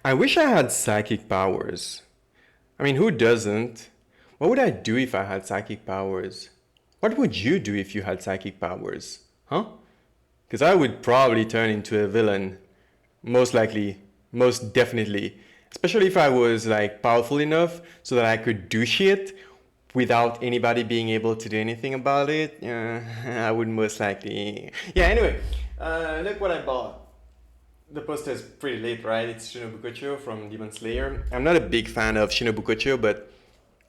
I wish I had psychic powers. I mean, who doesn't? What would I do if I had psychic powers? What would you do if you had psychic powers? Huh? Because I would probably turn into a villain. Most likely. Most definitely. Especially if I was like powerful enough so that I could do shit without anybody being able to do anything about it. I would most likely. Yeah, anyway. Look what I bought. The poster is pretty lit, right? It's Shinobukocho from Demon Slayer. I'm not a big fan of Shinobukocho, but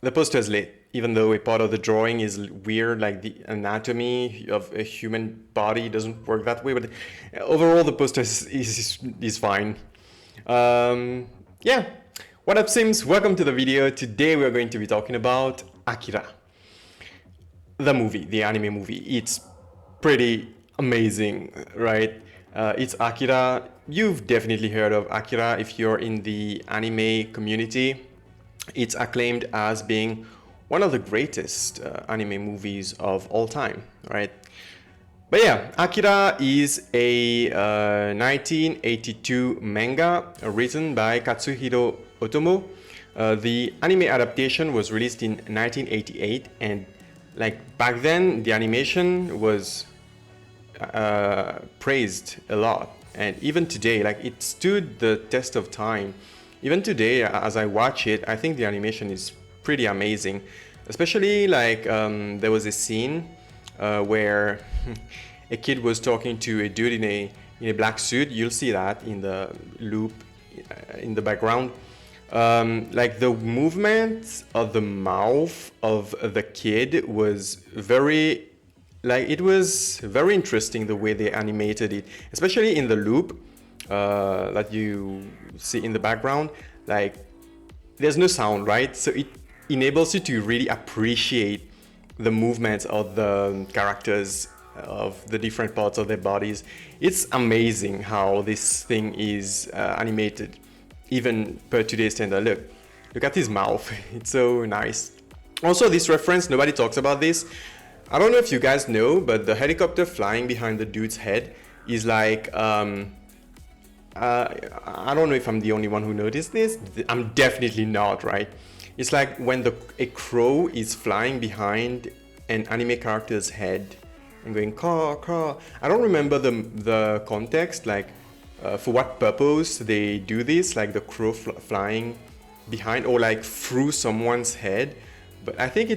the poster is lit. Even though a part of the drawing is weird, like the anatomy of a human body doesn't work that way, but overall the poster is fine. Yeah. What up, Sims? Welcome to the video. Today we're going to be talking about Akira. The movie, the anime movie. It's pretty amazing, right? It's Akira. You've definitely heard of Akira if you're in the anime community. It's acclaimed as being one of the greatest anime movies of all time, right? But yeah, Akira is a 1982 manga written by Katsuhiro Otomo. The anime adaptation was released in 1988, and like back then the animation was praised a lot, and even today, like, it stood the test of time. Even today, as I watch it, I think the animation is pretty amazing. Especially like there was a scene where a kid was talking to a dude in a black suit. You'll see that in the loop in the background. Like the movement of the mouth of the kid was very, like, it was very interesting the way they animated it, especially in the loop that you see in the background. Like, there's no sound, right? So it enables you to really appreciate the movements of the characters, of the different parts of their bodies. It's amazing how this thing is animated, even per today's standard. Look at his mouth. It's so nice. Also, this reference, nobody talks about this. I don't know if you guys know, but the helicopter flying behind the dude's head is like, I don't know if I'm the only one who noticed this. I'm definitely not, right? It's like when a crow is flying behind an anime character's head and going caw caw. I don't remember the context, like for what purpose they do this, like the crow flying behind or like through someone's head. But I think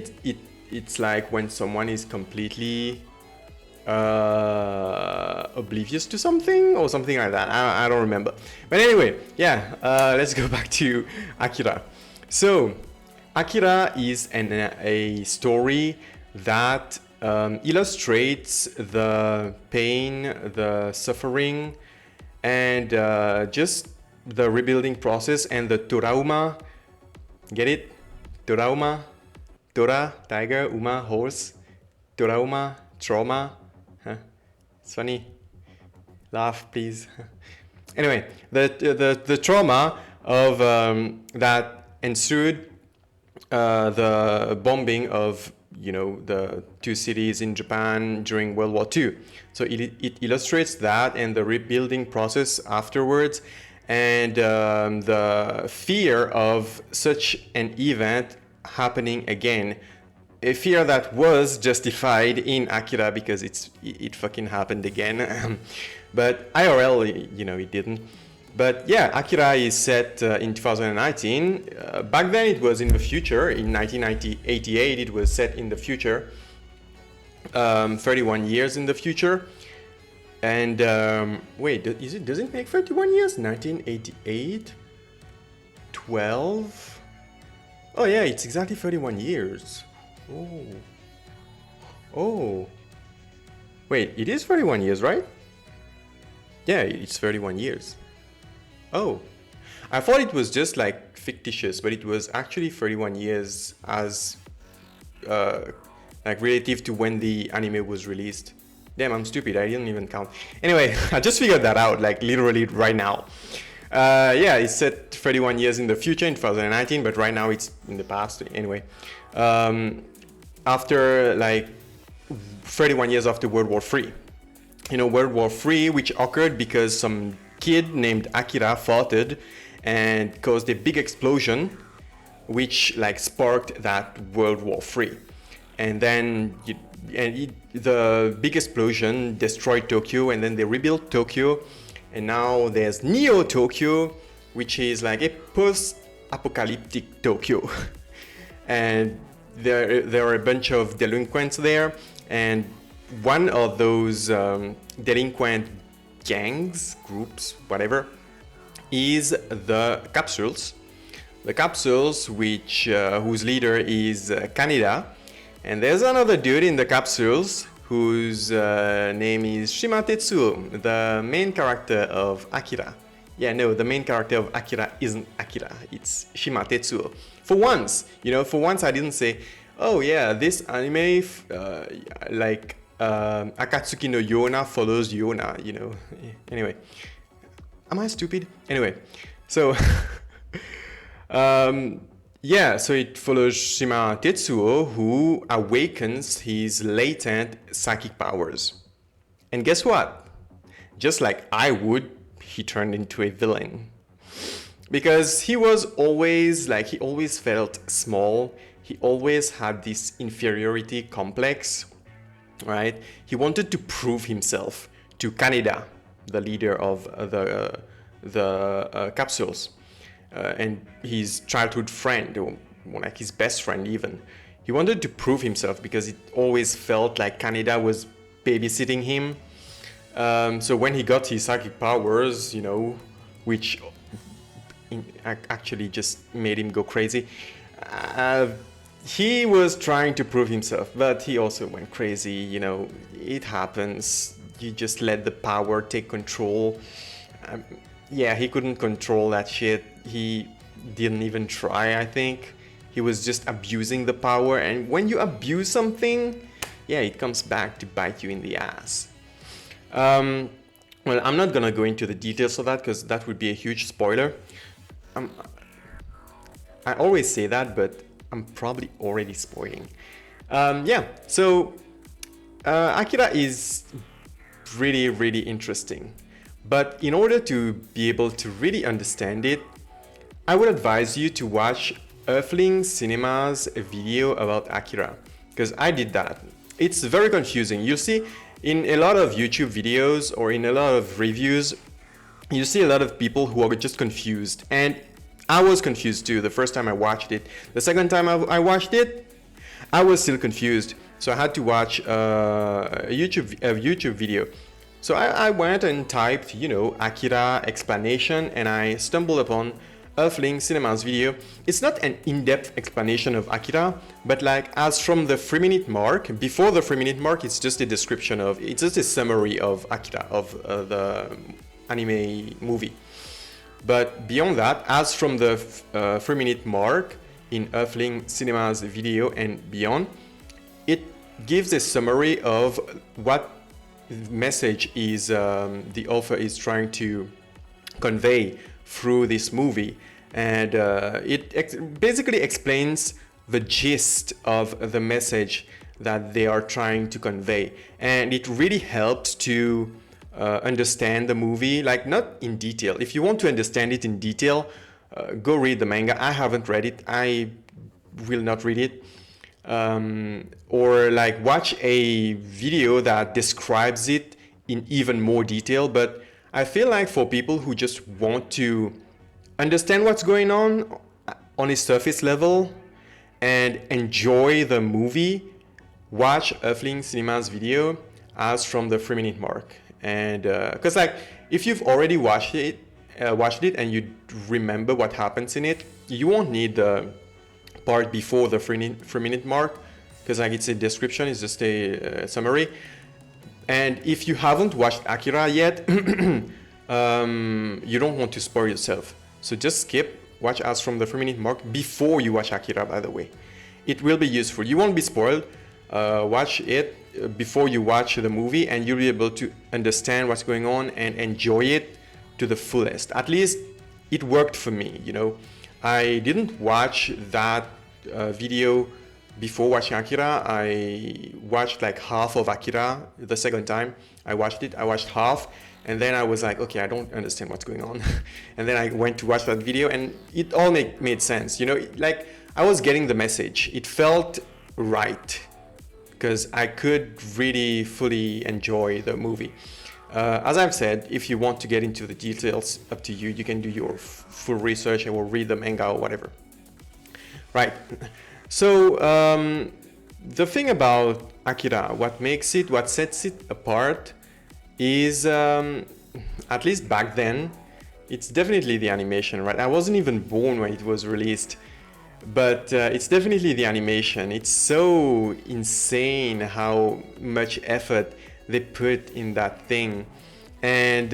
it's like when someone is completely oblivious to something or something like that. I don't remember. But anyway, yeah, let's go back to Akira. So, Akira is a story that illustrates the pain, the suffering, and just the rebuilding process and the trauma. Get it? Trauma. Tora, tiger, Uma, horse, trauma, trauma. Huh? It's funny. Laugh, please. Anyway, the trauma of that ensued the bombing of, you know, the two cities in Japan during World War II. So it illustrates that and the rebuilding process afterwards, and the fear of such an event happening again, a fear that was justified in Akira because it fucking happened again. But IRL, you know, it didn't. But yeah, Akira is set in 2019. Back then it was in the future. In 1988 it was set in the future, 31 years in the future. And wait, does it make 31 years? 1988, 12. Oh yeah, it's exactly 31 years. Oh. Wait, it is 31 years, right? Yeah, it's 31 years. Oh. I thought it was just like fictitious, but it was actually 31 years as like relative to when the anime was released. Damn, I'm stupid, I didn't even count. Anyway, I just figured that out, like literally right now. Yeah, it's set 31 years in the future in 2019, but right now it's in the past. Anyway, after like 31 years after World War III. You know, World War III, which occurred because some kid named Akira farted and caused a big explosion, which like sparked that World War III. And then the big explosion destroyed Tokyo, and then they rebuilt Tokyo, and now there's Neo Tokyo, which is like a post-apocalyptic Tokyo. And there are a bunch of delinquents there, and one of those delinquent gangs, groups, whatever, is the Capsules. The Capsules, which whose leader is Kaneda, and there's another dude in the Capsules whose name is Shima Tetsuo, the main character of Akira. Yeah, no, the main character of Akira isn't Akira, it's Shima Tetsuo. For once, for once I didn't say, oh yeah, this anime, Akatsuki no Yona follows Yona, Anyway, am I stupid? Anyway, so, so it follows Shima Tetsuo, who awakens his latent psychic powers. And guess what? Just like I would, he turned into a villain. Because he was always, he always felt small. He always had this inferiority complex, right? He wanted to prove himself to Kaneda, the leader of the Capsules, and his childhood friend, or like his best friend even. He wanted to prove himself because it always felt like Kaneda was babysitting him. So when he got his psychic powers, which actually just made him go crazy, he was trying to prove himself, but he also went crazy. It happens. You just let the power take control. He couldn't control that shit. He didn't even try, I think. He was just abusing the power, and when you abuse something, it comes back to bite you in the ass. Well, I'm not gonna go into the details of that because that would be a huge spoiler. I always say that, but I'm probably already spoiling. So Akira is really, really interesting. But in order to be able to really understand it, I would advise you to watch Earthling Cinema's video about Akira, because I did that. It's very confusing. You'll see in a lot of YouTube videos or in a lot of reviews, you see a lot of people who are just confused. And I was confused too the first time I watched it. The second time I watched it, I was still confused. So I had to watch a YouTube video. So I went and typed, Akira explanation, and I stumbled upon Earthling Cinema's video. It's not an in-depth explanation of Akira, but as from the 3-minute mark, before the 3-minute mark, it's just a description it's just a summary of Akira, of the anime movie. But beyond that, as from the 3-minute mark in Earthling Cinema's video and beyond, it gives a summary of what message is the author is trying to convey through this movie, and it basically explains the gist of the message that they are trying to convey, and it really helps to understand the movie, not in detail. If you want to understand it in detail, go read the manga. I haven't read it. I will not read it. Or watch a video that describes it in even more detail. But I feel like for people who just want to understand what's going on a surface level and enjoy the movie, watch Earthling Cinema's video as from the 3-minute mark. And because if you've already watched it and you remember what happens in it, you won't need the part before the 3-minute mark, because it's a description, it's just a summary. And if you haven't watched Akira yet, you don't want to spoil yourself. So just skip, watch us from the 3-minute mark before you watch Akira, by the way. It will be useful. You won't be spoiled. Watch it before you watch the movie, and you'll be able to understand what's going on and enjoy it to the fullest. At least it worked for me, I didn't watch that video before watching Akira. I watched half of Akira the second time I watched it. I watched half, And then I was like, okay, I don't understand what's going on. And then I went to watch that video, and it all made sense. You know, like I was getting the message. It felt right because I could really fully enjoy the movie. As I've said, if you want to get into the details, up to you. You can do your full research or read the manga or whatever. Right. So the thing about Akira, what sets it apart is, at least back then, it's definitely the animation, right? I wasn't even born when it was released, but it's definitely the animation. It's so insane how much effort they put in that thing. And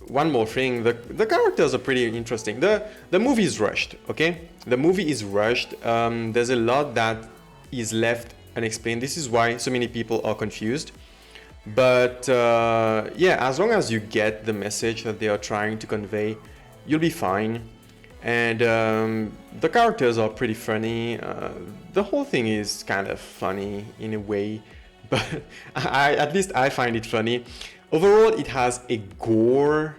one more thing, the characters are pretty interesting. The movie is rushed, okay? The movie is rushed. There's a lot that is left unexplained. This is why so many people are confused. But yeah, as long as you get the message that they are trying to convey, you'll be fine. And the characters are pretty funny. The whole thing is kind of funny in a way, but at least I find it funny. Overall, it has a gore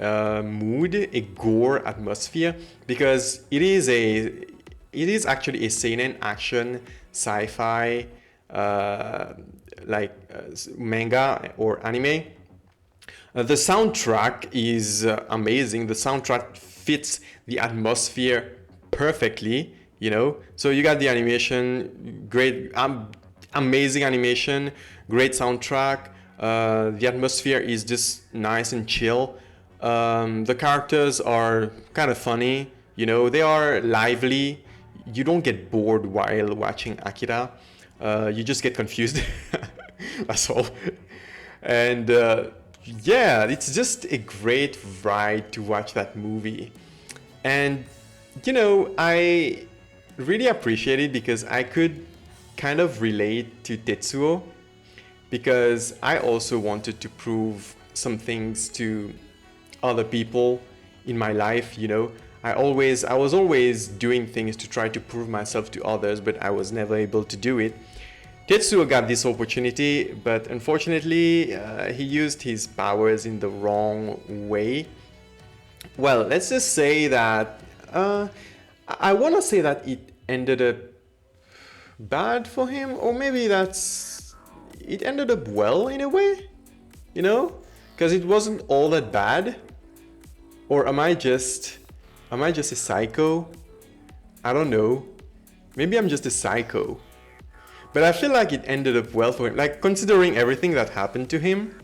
mood, a gore atmosphere, because it is actually a seinen action sci-fi manga or anime. The soundtrack is amazing. The soundtrack fits the atmosphere perfectly, you know. So you got the animation, great, amazing animation, great soundtrack. The atmosphere is just nice and chill. The characters are kind of funny, you know. They are lively. You don't get bored while watching Akira. You just get confused. That's all. And yeah, it's just a great ride to watch that movie. And you know, I really appreciate it because I could kind of relate to Tetsuo, because I also wanted to prove some things to other people in my life, you know. I was always doing things to try to prove myself to others, but I was never able to do it. Tetsuo got this opportunity, but unfortunately, he used his powers in the wrong way. Well, let's just say that I want to say that it ended up bad for him, or maybe it ended up well in a way, you know, because it wasn't all that bad. Or am I just a psycho? I don't know. Maybe I'm just a psycho. But I feel like it ended up well for him. Like, considering everything that happened to him,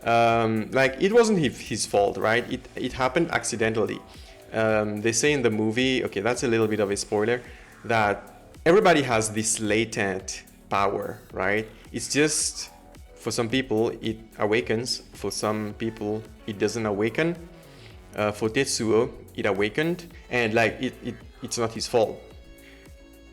like, it wasn't his fault, right? It happened accidentally. They say in the movie, okay, that's a little bit of a spoiler, that everybody has this latent power, right? It's just, for some people, it awakens. For some people, it doesn't awaken. For Tetsuo, it awakened, and like, it's not his fault.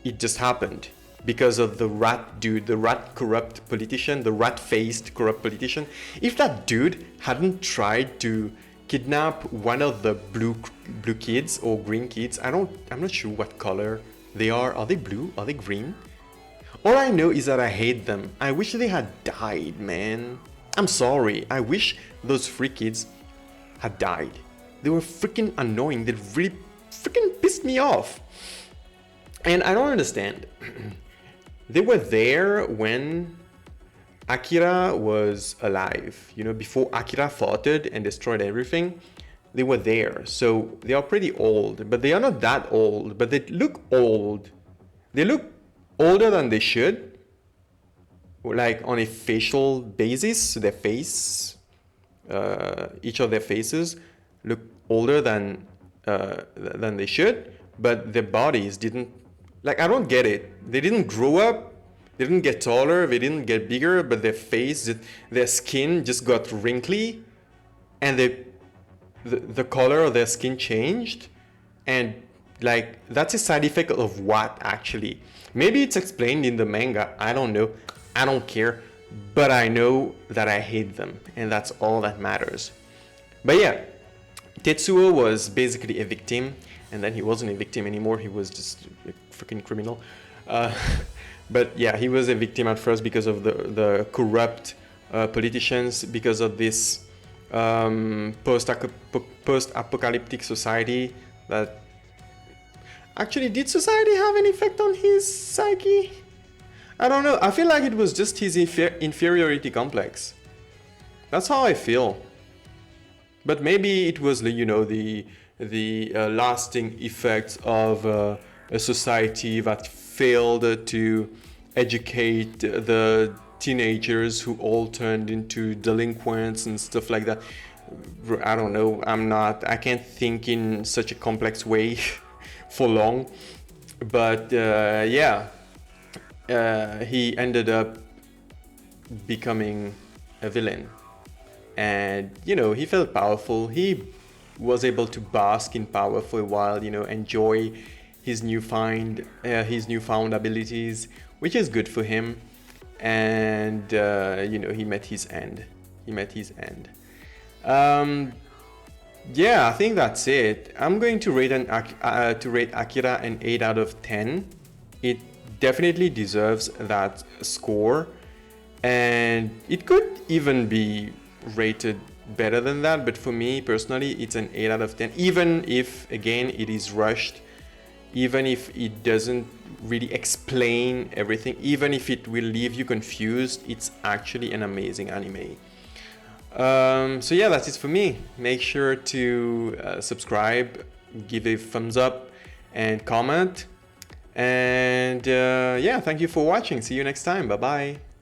It just happened because of the rat dude, the rat corrupt politician, the rat-faced corrupt politician. If that dude hadn't tried to kidnap one of the blue kids or green kids, I'm not sure what color they are. Are they blue? Are they green? All I know is that I hate them. I wish they had died, man. I'm sorry. I wish those three kids had died. They were freaking annoying. They really freaking pissed me off. And I don't understand. They were there when Akira was alive. You know, before Akira fought it and destroyed everything, they were there. So they are pretty old, but they are not that old, but they look old. They look older than they should, like on a facial basis. Their face, each of their faces look older than they should, but their bodies didn't. Like, I don't get it. They didn't grow up, they didn't get taller, they didn't get bigger, but their face, their skin just got wrinkly, and the color of their skin changed. And like, that's a side effect of what, actually? Maybe it's explained in the manga, I don't know. I don't care, but I know that I hate them, and that's all that matters. But yeah, Tetsuo was basically a victim, and then he wasn't a victim anymore, he was just a freaking criminal. But yeah, he was a victim at first because of the corrupt politicians, because of this post-apocalyptic society that actually, did society have an effect on his psyche? I don't know. I feel like it was just his inferiority complex. That's how I feel. But maybe it was, you know, the lasting effects of a society that failed to educate the teenagers who all turned into delinquents and stuff like that. I don't know. I can't think in such a complex way for long. But yeah, he ended up becoming a villain. And, you know, he felt powerful. He was able to bask in power for a while, you know, enjoy his newfound abilities, which is good for him. And you know, he met his end. Yeah, I think that's it. I'm going to rate Akira an 8 out of 10. It definitely deserves that score, and it could even be rated better than that, but for me personally it's an 8 out of 10, even if again it is rushed, even if it doesn't really explain everything, even if it will leave you confused. It's actually an amazing anime. So yeah, that's it for me. Make sure to subscribe, give a thumbs up and comment, and yeah, thank you for watching. See you next time. Bye bye.